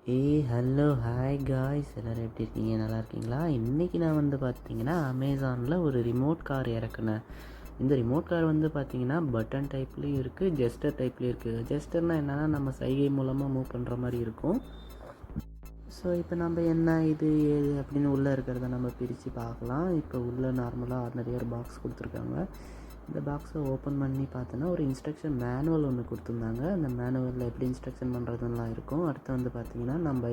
Hello hi guys, எல்லோரும் எப்படி இருக்கீங்க? நல்லா இருக்கீங்களா? இன்றைக்கி நான் வந்து பார்த்தீங்கன்னா அமேசானில் ஒரு ரிமோட் கார் இறக்குனேன். இந்த ரிமோட் கார் வந்து பார்த்தீங்கன்னா பட்டன் டைப்லேயும் இருக்குது, ஜெஸ்டர் டைப்லேயும் இருக்குது. ஜெஸ்டர்னால் என்னென்னா நம்ம சைகை மூலமாக மூவ் பண்ணுற மாதிரி இருக்கும். ஸோ இப்போ நம்ம என்ன இது ஏது அப்படின்னு உள்ளே இருக்கிறத நம்ம பிரித்து பார்க்கலாம். இப்போ உள்ளே நார்மலாக நிறைய ஒரு பாக்ஸ் கொடுத்துருக்காங்க. இந்த பாக்ஸை ஓப்பன் பண்ணி பார்த்தோன்னா ஒரு இன்ஸ்ட்ரக்ஷன் மேனுவல் ஒன்று கொடுத்துருந்தாங்க. அந்த மேனுவலில் எப்படி இன்ஸ்ட்ரக்ஷன் பண்ணுறதுலாம் இருக்கும். அடுத்து வந்து பார்த்திங்கன்னா நம்ம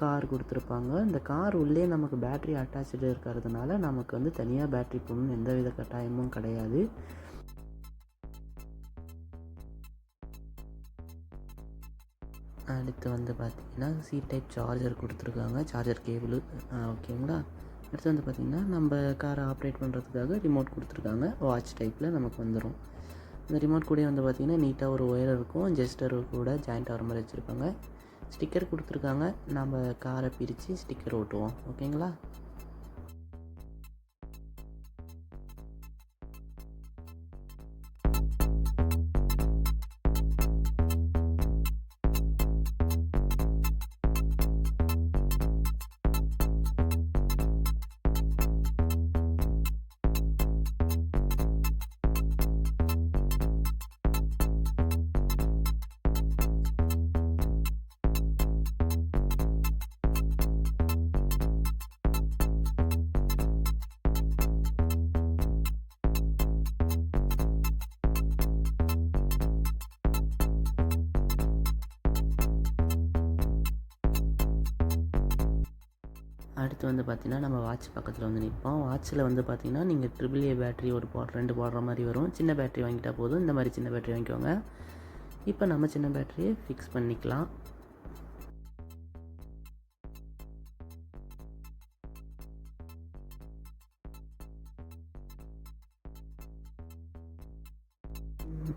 கார் கொடுத்துருப்பாங்க. இந்த கார் உள்ளே நமக்கு பேட்ரி அட்டாச்சு இருக்கிறதுனால நமக்கு வந்து தனியாக பேட்ரி போடணும்னு எந்த வித கட்டாயமும் கிடையாது. அடுத்து வந்து பார்த்திங்கன்னா சி டைப் சார்ஜர் கொடுத்துருக்காங்க, சார்ஜர் கேபிள் ஓகேங்களா. அடுத்து வந்து பார்த்திங்கன்னா நம்ம காரை ஆப்ரேட் பண்ணுறதுக்காக ரிமோட் கொடுத்துருக்காங்க. வாட்ச் டைப்பில் நமக்கு வந்துடும். இந்த ரிமோட் கூட வந்து பார்த்திங்கன்னா நீட்டாக ஒரு ஒயர் இருக்கும், ஜெஸ்டர் கூட ஜாயிண்ட் ஆகிற மாதிரி வச்சுருப்பாங்க. ஸ்டிக்கர் கொடுத்துருக்காங்க, நம்ம காரை பிரித்து ஸ்டிக்கர் ஓட்டுவோம். ஓகேங்களா. அடுத்து வந்து பார்த்திங்கன்னா நம்ம வாட்ச் பக்கத்தில் வந்து நிற்போம். வாட்சில் வந்து பார்த்திங்கன்னா நீங்கள் AAA பேட்ரி ஒரு 2 போடுற மாதிரி வரும். சின்ன பேட்ரி வாங்கிட்டால் போதும். இந்த மாதிரி சின்ன பேட்ரி வாங்கிக்கோங்க. இப்போ நம்ம சின்ன பேட்டரியை ஃபிக்ஸ் பண்ணிக்கலாம்.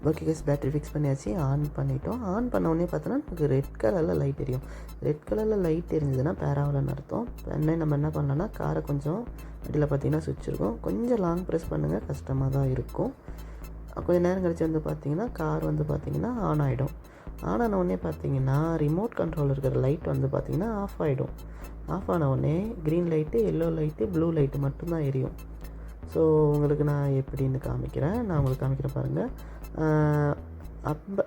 ஓகே கேஸ், பேட்டரி ஃபிக்ஸ் பண்ணியாச்சு. ஆன் பண்ணிட்டோம். ஆன் பண்ண உடனே பார்த்தோன்னா நமக்கு ரெட் கலரில் லைட் எரியும். ரெட் கலரில் லைட் எரிஞ்சதுன்னா பேராவலன்னு அர்த்தம். நம்ம என்ன பண்ணலாம்னா காரை கொஞ்சம் அடியில் பார்த்திங்கன்னா சுவிட்ச் இருக்கும், கொஞ்சம் லாங் ப்ரெஸ் பண்ணுங்கள், கஷ்டமாக தான் இருக்கும். கொஞ்சம் நேரம் கழிச்சு வந்து பார்த்திங்கன்னா கார் வந்து பார்த்திங்கன்னா ஆன் ஆகிடும். ஆன் ஆன உடனே பார்த்திங்கன்னா ரிமோட் கண்ட்ரோல் இருக்கிற லைட் வந்து பார்த்திங்கன்னா ஆஃப் ஆகிடும். ஆஃப் ஆன உடனே green light, yellow light, blue light மட்டும்தான் எரியும். ஸோ உங்களுக்கு நான் எப்படின்னு காமிக்கிறேன். நான் உங்களுக்கு காமிக்கிறேன் பாருங்கள்.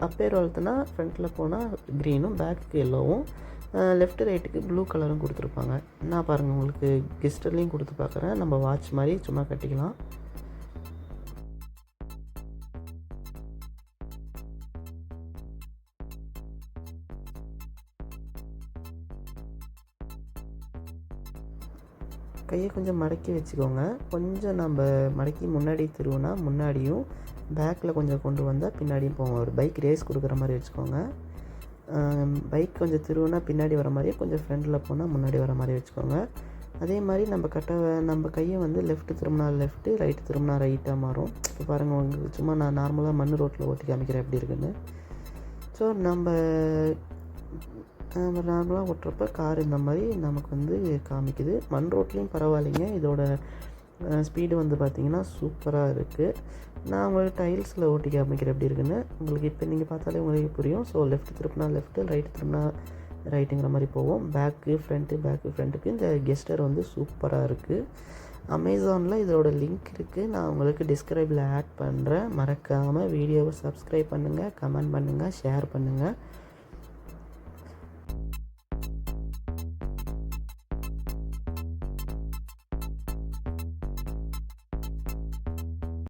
அப்பேர் வளர்த்துனா ஃப்ரண்ட்டில் போனால் க்ரீனும், பேக்கு எல்லோவும், லெஃப்ட்டு ரைட்டுக்கு ப்ளூ கலரும் கொடுத்துருப்பாங்க. நான் பாருங்கள் உங்களுக்கு கெஸ்டர்லேயும் கொடுத்து பார்க்குறேன். நம்ம வாட்ச் மாதிரி சும்மா கட்டிக்கலாம். கையை கொஞ்சம் மடக்கி வச்சுக்கோங்க. கொஞ்சம் நம்ம மடக்கி முன்னாடி திருவுனா முன்னாடியும், பேக்கில் கொஞ்சம் கொண்டு வந்தால் பின்னாடியும் போவோம். ஒரு பைக் ரேஸ் கொடுக்குற மாதிரி வச்சுக்கோங்க. பைக் கொஞ்சம் திருவுனா பின்னாடி வர மாதிரியும், கொஞ்சம் ஃப்ரண்டில் போனால் முன்னாடி வர மாதிரி வச்சுக்கோங்க. அதே மாதிரி நம்ம கையை வந்து லெஃப்ட்டு திரும்பினா லெஃப்ட்டு, ரைட்டு திரும்பினா ரைட்டாக மாறும். இப்போ பாருங்கள், உங்களுக்கு சும்மா நான் நார்மலாக மண் ரோட்டில் ஓட்டி காமிக்கிறேன் எப்படி இருக்குன்னு. ஸோ நம்ம நார்மலாக ஓட்டுறப்ப கார் இந்த மாதிரி நமக்கு வந்து காமிக்குது. மண் ரோட்லேயும் பரவாயில்லைங்க. இதோட ஸ்பீடு வந்து பார்த்திங்கன்னா சூப்பராக இருக்குது. நான் உங்களுக்கு டைல்ஸில் ஓட்டி காமிக்கிறேன் எப்படி இருக்குன்னு. உங்களுக்கு இப்போ நீங்கள் பார்த்தாலே உங்களுக்கு புரியும். ஸோ லெஃப்ட் திருப்பினா லெஃப்ட்டு, ரைட்டு திருப்பினா ரைட்டுங்கிற மாதிரி போவோம். பேக்கு ஃப்ரண்ட்டுக்கு இந்த கெஸ்டர் வந்து சூப்பராக இருக்குது. அமேசானில் இதோட லிங்க் இருக்குது, நான் உங்களுக்கு டிஸ்கிரைபில் ஆட் பண்ணுறேன். மறக்காமல் வீடியோவை சப்ஸ்கிரைப் பண்ணுங்கள், கமெண்ட் பண்ணுங்கள், ஷேர் பண்ணுங்கள்.